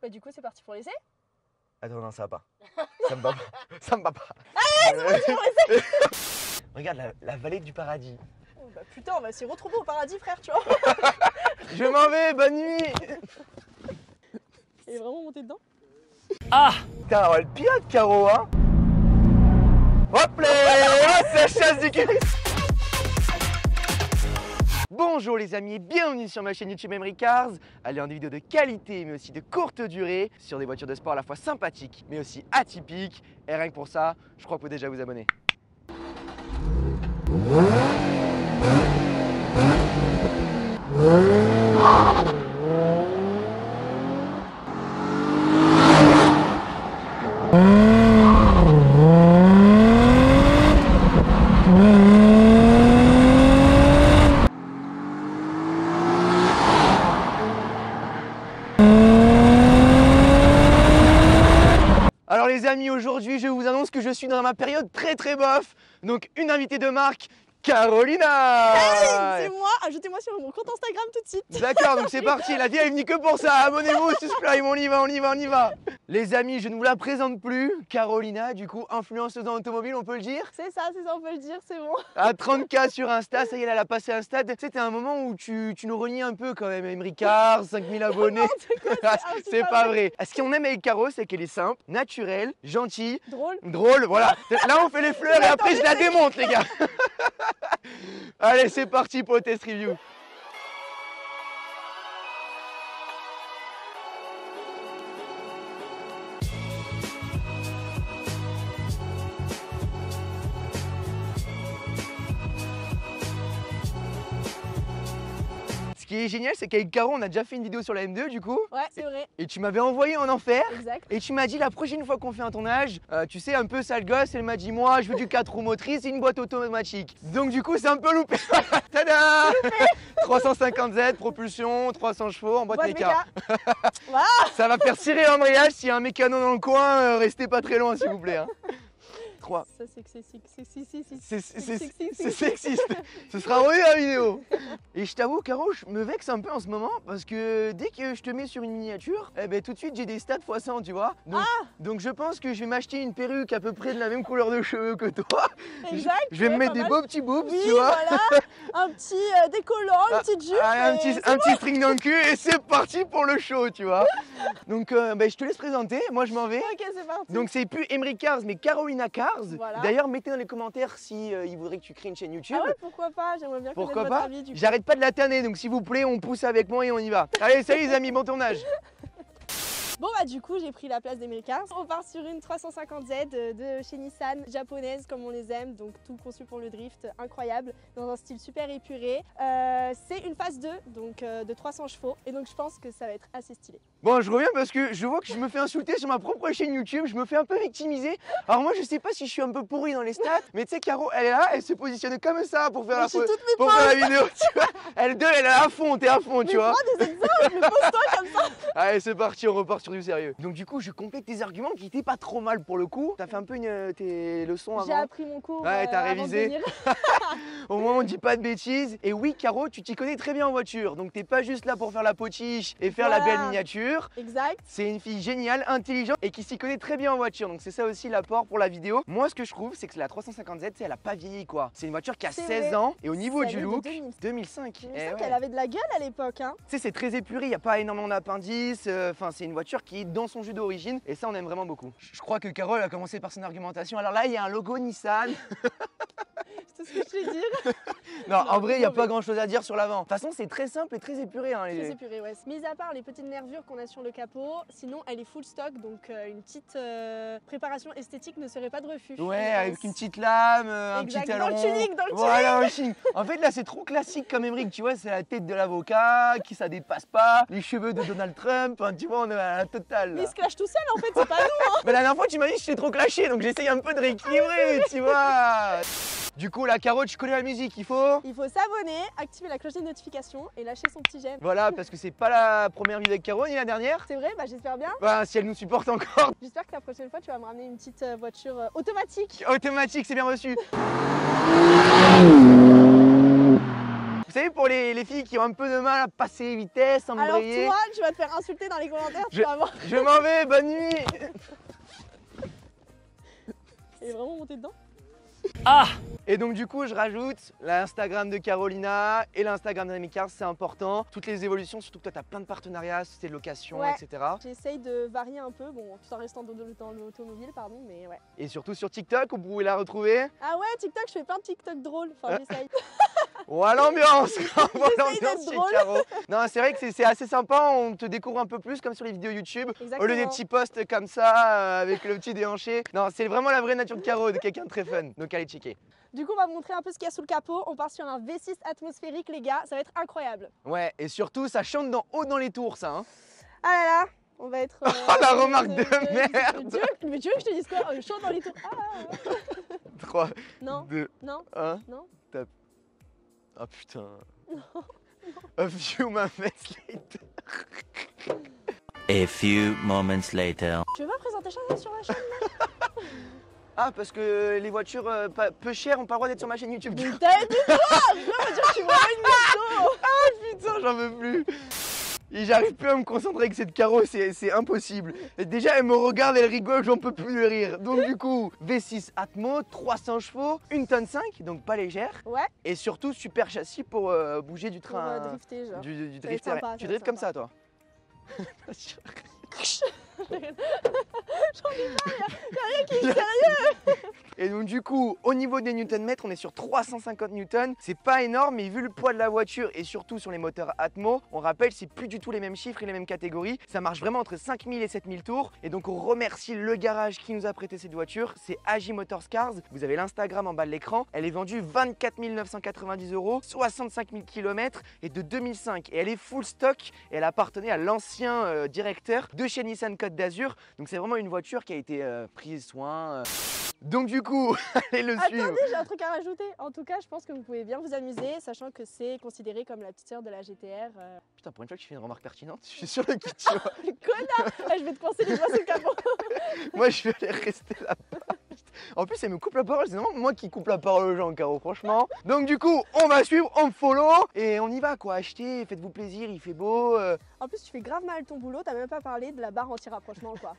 Bah du coup c'est parti pour l'essai. Attends, non, ça va pas. Ça me va pas. Ça me va pas. Regarde la vallée du paradis. Oh, bah putain, on va s'y retrouver au paradis, frère, tu vois. Je m'en vais, bonne nuit. Il est vraiment monté dedans. Ah putain, on va le pirate, Caro, hein. Hop là, oh, c'est la chasse du Christ. Bonjour les amis et bienvenue sur ma chaîne YouTube Emery Cars. Allez, en des vidéos de qualité mais aussi de courte durée sur des voitures de sport à la fois sympathiques mais aussi atypiques. Et rien que pour ça, je crois que vous pouvez déjà vous abonner. Alors les amis, aujourd'hui je vous annonce que je suis dans ma période très bof. Donc une invitée de marque, Carolina. Hey, c'est moi, ajoutez-moi sur mon compte Instagram tout de suite. D'accord, donc c'est parti, la vie elle est venue que pour ça. Abonnez-vous, subscribe, on y va. Les amis, je ne vous la présente plus. Carolina, du coup, influenceuse dans l'automobile, on peut le dire. C'est ça, on peut le dire, c'est bon. À 30K sur Insta, ça y est, elle a passé un stade. C'était un moment où tu nous renies un peu quand même. Emery Cars, 5000 abonnés. C'est pas vrai. Ce qu'on aime avec Caro, c'est qu'elle est simple, naturelle, gentille. Drôle, voilà. Là, on fait les fleurs et après, je la démonte, les gars. Allez, c'est parti pour le test review. Ce qui est génial, c'est qu'avec Caro, on a déjà fait une vidéo sur la M2 du coup. Ouais, c'est vrai. Et tu m'avais envoyé en enfer. Exact. Et tu m'as dit la prochaine fois qu'on fait un tournage, tu sais, un peu sale gosse, elle m'a dit moi, je veux du 4 roues motrices et une boîte automatique. Donc du coup, c'est un peu loupé. Tada 350Z, propulsion, 300 chevaux en boîte méca. Wow. Ça va faire cirer l'embrayage. S'il y a un mécano dans le coin, restez pas très loin s'il vous plaît. Hein. 3. Ça c'est C'est sexiste. Ce sera revu la vidéo. Et je t'avoue, Caro, je me vexe un peu en ce moment parce que dès que je te mets sur une miniature, eh ben, tout de suite j'ai des stats x100, tu vois. Donc je pense que je vais m'acheter une perruque à peu près de la même couleur de cheveux que toi. Exact. Je vais me mettre des beaux petits boobs, oui, tu vois. Voilà. Un petit décollant, une petite jupe. Un petit string dans le cul et c'est parti pour le show, tu vois. Donc ben, je te laisse présenter, moi je m'en vais. Ok, c'est parti. Donc c'est plus Emery Cars mais Carolina Cars. Voilà. D'ailleurs, mettez dans les commentaires si il voudrait que tu crées une chaîne YouTube. Ah ouais, pourquoi pas, j'aimerais bien connaître votre avis du coup. J'arrête pas de la tanner, donc s'il vous plaît, on pousse avec moi et on y va. Allez, salut les amis, bon tournage. Bon bah du coup j'ai pris la place d'Emery Cars. On part sur une 350Z de chez Nissan, japonaise comme on les aime, donc tout conçu pour le drift, incroyable, dans un style super épuré. C'est une phase 2, donc de 300 chevaux, et donc je pense que ça va être assez stylé. Bon, je reviens parce que je vois que je me fais insulter sur ma propre chaîne YouTube, je me fais un peu victimiser. Alors moi je sais pas si je suis un peu pourri dans les stats, mais tu sais Caro, elle est là, elle se positionne comme ça pour faire, la vidéo, tu vois. Elle est à fond, t'es à fond, tu vois. Prends des exemples, mais pose-toi comme ça. Allez, c'est parti, on repart sur du sérieux. Donc du coup, je complète tes arguments qui étaient pas trop mal pour le coup. T'as fait un peu tes leçons avant. J'ai appris mon cours. Ouais, t'as révisé. Au moins, on dit pas de bêtises. Et oui, Caro, tu t'y connais très bien en voiture. Donc t'es pas juste là pour faire la potiche et faire la belle miniature. Exact. C'est une fille géniale, intelligente et qui s'y connaît très bien en voiture. Donc c'est ça aussi l'apport pour la vidéo. Moi, ce que je trouve, c'est que la 350Z, elle a pas vieilli quoi. C'est une voiture qui a 16 ans. Et au niveau du look, 2005. Elle avait de la gueule à l'époque. Hein. Tu sais, c'est très épuré, il n'y a pas énormément d'appendices. Enfin, c'est une voiture qui est dans son jus d'origine et ça, on aime vraiment beaucoup. Je crois que Carole a commencé par son argumentation. Alors là, il y a un logo Nissan. C'est ce que je vais dire. Non, en vrai, il n'y a pas grand chose à dire sur l'avant. De toute façon, c'est très simple et très épuré. Hein, très épuré, ouais. Mis à part les petites nervures qu'on a sur le capot, sinon elle est full stock, donc une petite préparation esthétique ne serait pas de refus. Ouais, avec une petite lame, un petit talon. Dans le tuning, Voilà, un tuning. En fait, là, c'est trop classique comme Emery, tu vois, c'est la tête de l'avocat, qui ça dépasse pas, les cheveux de Donald Trump, hein, tu vois, on est à la totale. Mais il se clash tout seul, en fait, c'est pas nous. Hein. Mais la dernière fois, tu m'as dit que j'étais trop clashé, donc j'essaye un peu de rééquilibrer, tu vois. Du coup, la Caro, tu connais la musique, il faut s'abonner, activer la cloche des notifications et lâcher son petit j'aime. Voilà, parce que c'est pas la première vidéo avec Caro ni la dernière. C'est vrai, bah j'espère bien. Bah, si elle nous supporte encore. J'espère que la prochaine fois, tu vas me ramener une petite voiture automatique. Automatique, c'est bien reçu. Vous savez, pour les filles qui ont un peu de mal à passer les vitesses, à embrayer. Alors toi, tu vas te faire insulter dans les commentaires, tu vas voir. Je m'en vais, bonne nuit. Il est vraiment monté dedans? Ah! Et donc du coup je rajoute l'Instagram de Carolina et l'Instagram d'Amy Cars, c'est important. Toutes les évolutions, surtout que toi tu as plein de partenariats, sociétés de location, ouais. etc. J'essaye de varier un peu, bon tout en restant dans l'automobile, pardon, mais ouais. Et surtout sur TikTok, vous pouvez la retrouver. Ah ouais, TikTok, je fais plein de TikTok drôles, enfin j'essaye. On voit l'ambiance, on voit l'ambiance chez drôle. Caro. Non, c'est vrai que c'est assez sympa, on te découvre un peu plus comme sur les vidéos YouTube. Exactement. Au lieu des petits posts comme ça, avec le petit déhanché. Non, c'est vraiment la vraie nature de Caro, de quelqu'un de très fun, donc allez checker. Du coup, on va vous montrer un peu ce qu'il y a sous le capot. On part sur un V6 atmosphérique, les gars. Ça va être incroyable. Ouais, et surtout, ça chante haut dans les tours, ça. Hein. Ah là là, on va être... Oh, la remarque de merde. Mais tu veux que je te dise quoi? Je chante dans les tours. Ah. 3, non. 2, non. 1. Non. Top. Oh putain. Non. A few moments later. A few moments later. Tu veux pas présenter ça sur la chaîne là? Ah, parce que les voitures peu chères ont pas le droit d'être sur ma chaîne YouTube. Mais t'as dit quoi? Je veux dire que je suis vraiment une mytho. Ah putain, j'en veux plus. Et j'arrive plus à me concentrer avec cette Caro, c'est impossible. Et déjà, elle me regarde, elle rigole, j'en peux plus de rire. Donc du coup, V6 Atmo, 300 chevaux, 1,5 tonne, donc pas légère. Ouais. Et surtout, super chassis pour bouger du train. Pour drifter, genre. Du Ça va drift. être sympa, Tu driftes comme ça, toi? J'en ai pas, y'a rien qui est sérieux. Et donc du coup, au niveau des newton-mètres, on est sur 350 newtons. C'est pas énorme, mais vu le poids de la voiture et surtout sur les moteurs Atmo, on rappelle, c'est plus du tout les mêmes chiffres et les mêmes catégories. Ça marche vraiment entre 5000 et 7000 tours. Et donc on remercie le garage qui nous a prêté cette voiture. C'est AJ Motorscars. Vous avez l'Instagram en bas de l'écran. Elle est vendue 24 990 €, 65 000 km et de 2005. Et elle est full stock et elle appartenait à l'ancien directeur de chez Nissan Côte d'Azur. Donc c'est vraiment une voiture qui a été prise soin. Donc du coup, allez le suivre. Attendez, j'ai un truc à rajouter. En tout cas, je pense que vous pouvez bien vous amuser, sachant que c'est considéré comme la petite sœur de la GTR. Putain, pour une fois que tu fais une remarque pertinente, je suis sur le kit, tu vois. Connard. Je vais te coincer les doigts sous le capot. Moi, je vais aller rester là-bas. En plus, elle me coupe la parole. C'est vraiment moi qui coupe la parole aux gens, Caro, franchement. Donc du coup, on va suivre, on follow et on y va, quoi. Achetez, faites-vous plaisir, il fait beau. En plus, tu fais grave mal ton boulot. T'as même pas parlé de la barre anti-rapprochement, quoi.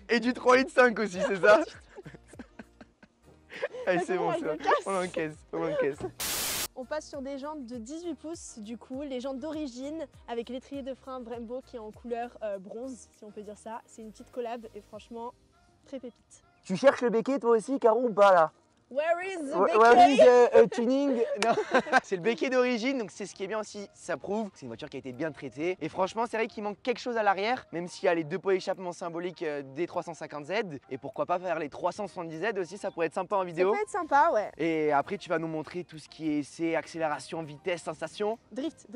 Et du 3,5 litres aussi, c'est ça? Allez, c'est bon, c'est bon. On encaisse. On passe sur des jantes de 18 pouces, du coup, les jantes d'origine avec l'étrier de frein Brembo qui est en couleur bronze, si on peut dire ça. C'est une petite collab et franchement, très pépite. Tu cherches le béquet toi aussi, Caro, ou pas là? Where is the Where is the tuning? C'est le béquet d'origine, donc c'est ce qui est bien aussi, ça prouve que c'est une voiture qui a été bien traitée. Et franchement, c'est vrai qu'il manque quelque chose à l'arrière, même s'il y a les deux pots d'échappement symboliques des 350Z. Et pourquoi pas faire les 370Z aussi, ça pourrait être sympa en vidéo. Ça peut être sympa, ouais. Et après, tu vas nous montrer tout ce qui est essai, accélération, vitesse, sensation. Drift,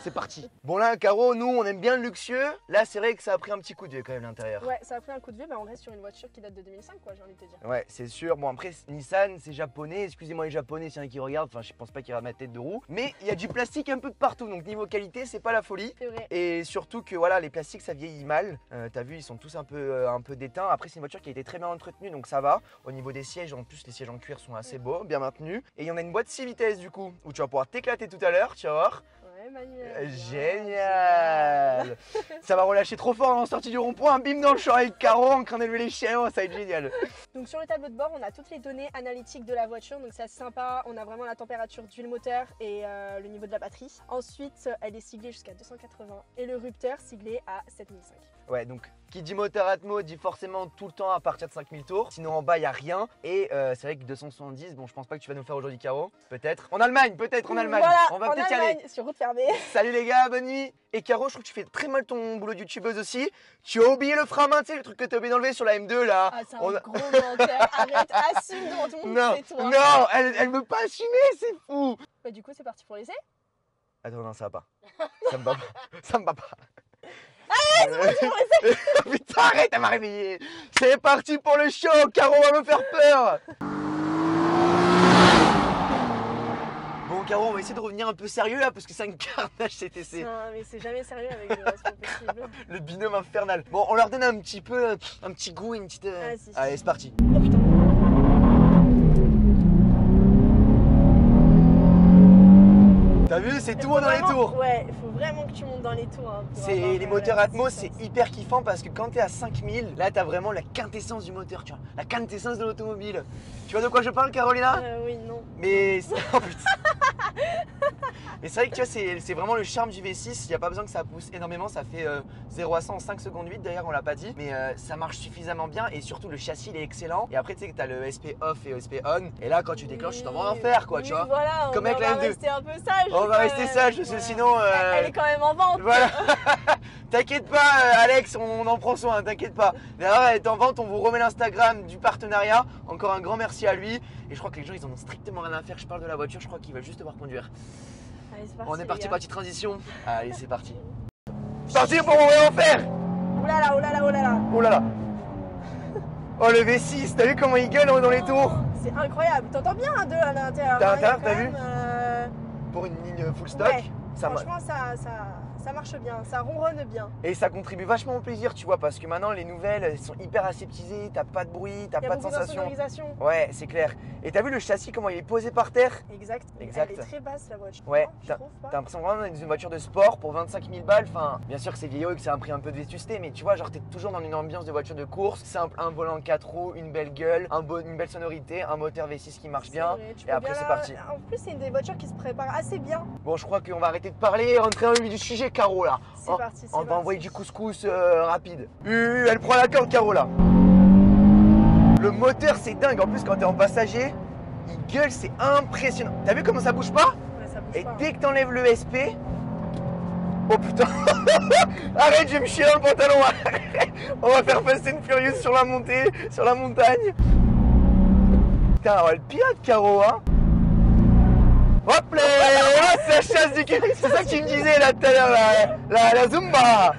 c'est parti. Bon là, Caro, nous, on aime bien le luxueux. Là, c'est vrai que ça a pris un petit coup de vieux quand même l'intérieur. Ouais, ça a pris un coup de vieux, mais on reste sur une voiture qui date de 2005, quoi, j'ai envie de te dire. Ouais, c'est sûr. Bon, après, Nissan, c'est japonais. Excusez-moi les japonais, s'il y en a qui regardent. Enfin, je pense pas qu'il y aura ma tête de roue. Mais il y a du plastique un peu de partout. Donc, niveau qualité, c'est pas la folie. C'est vrai. Et surtout que voilà, les plastiques, ça vieillit mal. T'as vu, ils sont tous un peu déteints. Après, c'est une voiture qui a été très bien entretenue, donc ça va. Au niveau des sièges, en plus, les sièges en cuir sont assez beaux, bien maintenus. Et il y en a une boîte 6 vitesses du coup, où tu vas pouvoir t'éclater tout à l'heure, tu vas voir. Ouais, manuel. Génial. Ça va relâcher trop fort en sortie du rond-point, bim dans le champ avec Caro, en train d'élever les chiens, ça va être génial. Donc sur le tableau de bord, on a toutes les données analytiques de la voiture, donc c'est assez sympa. On a vraiment la température d'huile moteur et le niveau de la batterie. Ensuite, elle est siglée jusqu'à 280 et le rupteur siglé à 7005. Ouais, donc qui dit moteur Atmo dit forcément tout le temps à partir de 5000 tours. Sinon en bas, il n'y a rien. Et c'est vrai que 270, bon, je pense pas que tu vas nous faire aujourd'hui, Caro. Peut-être. En Allemagne, peut-être en Allemagne. Voilà, on va peut-être y aller. Sur route fermée. Salut les gars, bonne nuit. Et Caro, je trouve que tu fais très mal ton boulot de youtubeuse aussi. Tu as oublié le frein à main, tu sais, le truc que tu as oublié d'enlever sur la M2 là. Ah, c'est un gros menteur. Arrête, assume devant tout le monde, Non, c'est toi. non, elle veut pas assumer, c'est fou. Bah, du coup, c'est parti pour l'essai. Attends, non, ça va pas. Ça me va pas. Ça me va pas. Allez, c'est parti pour l'essai. Putain, arrête, elle m'a réveillé. C'est parti pour le show. Caro va me faire peur. Bon, Caro, on va essayer de revenir un peu sérieux là parce que c'est un carnage cet essai. Non, mais c'est jamais sérieux avec des relations possibles. Le binôme infernal. Bon, on leur donne un petit peu, un petit goût, une petite. Vas-y. Allez, c'est parti. Oh putain. T'as vu, c'est tout le monde dans les tours. Ouais, il faut vraiment que tu montes dans les tours. Hein, c'est les moteurs Atmos, c'est hyper kiffant parce que quand t'es à 5000, là t'as vraiment la quintessence du moteur, tu vois, la quintessence de l'automobile. Tu vois de quoi je parle, Carolina? Oui, non. Mais oh, putain. Mais c'est vrai que tu vois, c'est vraiment le charme du V6. Il n'y a pas besoin que ça pousse énormément. Ça fait 0 à 100 en 5 secondes 8. D'ailleurs, on l'a pas dit. Mais ça marche suffisamment bien. Et surtout, le châssis, il est excellent. Et après, tu sais que tu as le SP off et SP on. Et là, quand tu déclenches, tu t'en vas en faire, quoi, tu vois. Voilà, comme avec la M2. On va rester un peu sage. On va rester sage parce que sinon. Elle est quand même en vente. Voilà. T'inquiète pas, Alex, on en prend soin. T'inquiète pas. D'ailleurs, elle est en vente. On vous remet l'Instagram du partenariat. Encore un grand merci à lui. Et je crois que les gens, ils en ont strictement rien à faire. Je parle de la voiture. Je crois qu'ils veulent juste devoir conduire. Allez, c'est parti, On est parti, petite transition. Allez, c'est parti. Chut. Parti pour mon en faire. Oh là là, oh là là, oh là là. Oh là là. Oh le V6, t'as vu comment il gueule dans les tours? C'est incroyable. T'entends bien un 2 à l'intérieur. T'as hein, il y a t'as vu même, Pour une ligne full stock, ouais, ça franchement, ça marche bien, ça ronronne bien. Et ça contribue vachement au plaisir, tu vois, parce que maintenant les nouvelles elles sont hyper aseptisées, t'as pas de bruit, t'as pas de sensation. Ouais, c'est clair. Et t'as vu le châssis, comment il est posé par terre? Exact. Exact. Elle est très basse la voiture. Ouais, je t'as trouve pas. l'impression vraiment d'être dans une voiture de sport pour 25 000 balles. Enfin, bien sûr que c'est vieillot et que c'est un prix un peu de vétusté, mais tu vois, genre t'es toujours dans une ambiance de voiture de course, simple, un volant 4 roues, une belle gueule, une belle sonorité, un moteur V6 qui marche bien. Vrai, et après c'est parti. En plus, c'est une des voitures qui se prépare assez bien. Bon, je crois qu'on va arrêter de parler et rentrer dans le vif du sujet, Caro là. C'est parti, On va envoyer du couscous rapide. Elle prend la corde, Caro là. Le moteur, c'est dingue. En plus, quand t'es en passager, il gueule, c'est impressionnant. T'as vu comment ça bouge pas? Ouais, ça bouge Et pas. dès que t'enlèves le SP. Oh putain. Arrête, je vais me chier dans le pantalon. On va faire Fast and Furious sur la montée, sur la montagne. Putain, on va le pilote, Caro, hein. Hop là, c'est la chasse du cul. C'est ça que tu me disais là tout à l'heure, la Zumba.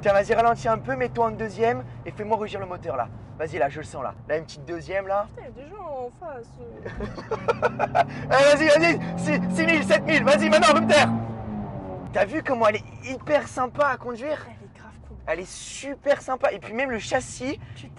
Tiens, vas-y, ralentis un peu, mets-toi en deuxième et fais-moi rugir le moteur là. Vas-y, là, je le sens là. Là, une petite deuxième là. Putain, il y a des gens en face. Allez, vas-y, 6000, 7000, vas-y, maintenant, Rupter. T'as vu comment elle est hyper sympa à conduire? Elle est grave cool. Elle est super sympa. Et puis même le châssis, Tu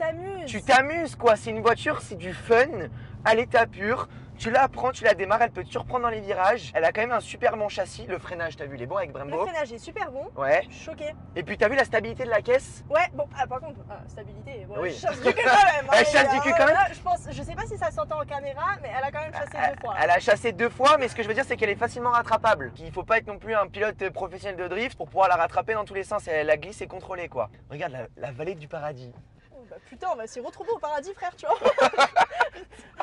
t'amuses quoi. C'est une voiture, c'est du fun à l'état pur. Tu la prends, tu la démarres, elle peut te surprendre dans les virages. Elle a quand même un super bon châssis. Le freinage, t'as vu, il est bon avec Brembo. Le freinage est super bon. Ouais. Je suis choquée. Et puis t'as vu la stabilité de la caisse? Ouais, bon, par contre, stabilité, bon, Oui. elle chasse du cul quand même. Elle chasse du cul quand même. Là, je sais pas si ça s'entend en caméra, mais elle a quand même chassé 2 fois. Elle a chassé 2 fois, mais ce que je veux dire, c'est qu'elle est facilement rattrapable. Il faut pas être non plus un pilote professionnel de drift pour pouvoir la rattraper dans tous les sens. La glisse est contrôlée, quoi. Regarde la vallée du paradis. Bah putain, on va s'y retrouver au paradis, frère, tu vois.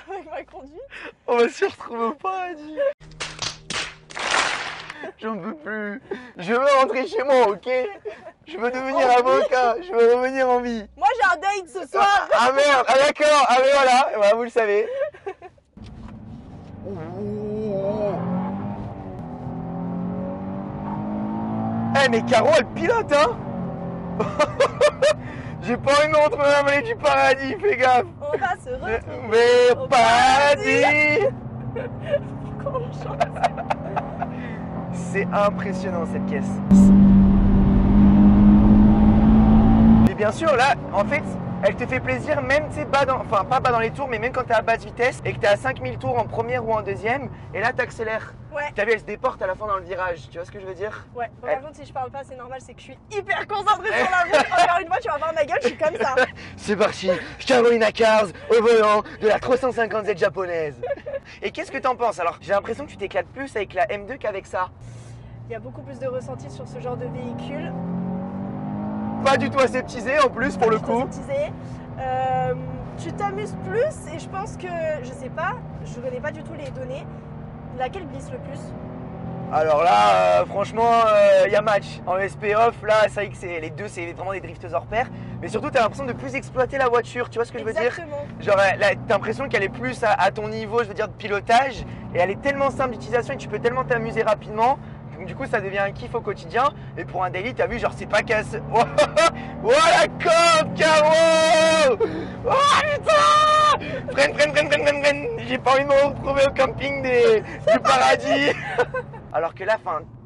Avec ma conduite. On va s'y retrouver au paradis. J'en peux plus. Je veux rentrer chez moi, ok? Je veux devenir avocat. Je veux revenir en vie. Moi, j'ai un date ce soir. Ah merde, ah d'accord. Ah mais voilà, vous le savez. Eh mais Caro, elle pilote, hein. J'ai pas envie de me retrouver dans la vallée du paradis, fais gaffe. On va se retrouver Mais au paradis. Pourquoi on chante? C'est impressionnant cette caisse. Et bien sûr, là, en fait, elle te fait plaisir même, tu sais, pas bas dans les tours, mais même quand t'es à basse vitesse et que t'es à 5000 tours en première ou en deuxième, et là t'accélères. Ouais. T'as vu, elle se déporte à la fin dans le virage, tu vois ce que je veux dire? Ouais, bon, par contre, si je parle pas, c'est normal, c'est que je suis hyper concentrée sur la route. Encore une fois, tu vas voir ma gueule, je suis comme ça. C'est parti, Carolina Cars au volant de la 350Z japonaise. Et qu'est-ce que t'en penses? Alors, j'ai l'impression que tu t'éclates plus avec la M2 qu'avec ça. Il y a beaucoup plus de ressenti sur ce genre de véhicule. Pas du tout aseptisé en plus pour le coup. Tu t'amuses plus et je pense que, je sais pas, je connais pas du tout les données, laquelle glisse le plus? Alors là, franchement, il y a match. En SP off, là, c'est vrai que les deux, c'est vraiment des drifteuses hors pair. Mais surtout, t'as l'impression de plus exploiter la voiture, tu vois ce que je veux dire? Exactement. Genre, là, t'as l'impression qu'elle est plus à ton niveau, je veux dire, de pilotage. Et elle est tellement simple d'utilisation et tu peux tellement t'amuser rapidement. Donc du coup, ça devient un kiff au quotidien. Et pour un daily, t'as vu, genre, c'est pas casse. Oh la corde, Caro! Oh putain! Freine. J'ai pas envie de me retrouver au camping du paradis. Alors que là,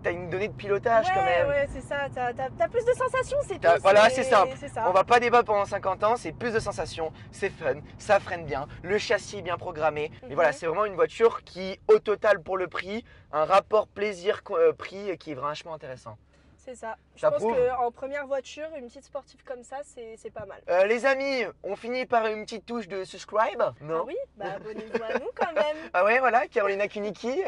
t'as une donnée de pilotage quand même. Ouais, c'est ça, t'as plus de sensations, c'est tout. Voilà, c'est simple. Ça. On va pas débattre pendant 50 ans, c'est plus de sensations, c'est fun, ça freine bien, le châssis est bien programmé. Mais voilà, c'est vraiment une voiture qui, au total pour le prix, un rapport plaisir-prix qui est vachement intéressant. C'est ça. Je Ça pense prouve. qu'en première voiture, une petite sportive comme ça, c'est pas mal. Les amis, on finit par une petite touche de subscribe, non? Ah oui, bah abonnez-vous à nous quand même. Ah ouais, voilà, Carolina Kuniki.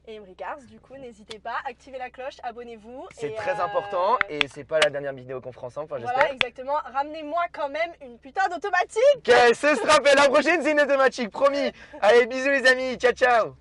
Et Emery Cars, du coup, n'hésitez pas, activez la cloche, abonnez-vous. C'est très important et c'est pas la dernière vidéo qu'on fera ensemble, enfin, j'espère. Voilà, exactement. Ramenez-moi quand même une putain d'automatique. Ok, ce sera fait. La prochaine, c'est une automatique, promis. Allez, bisous les amis, ciao ciao.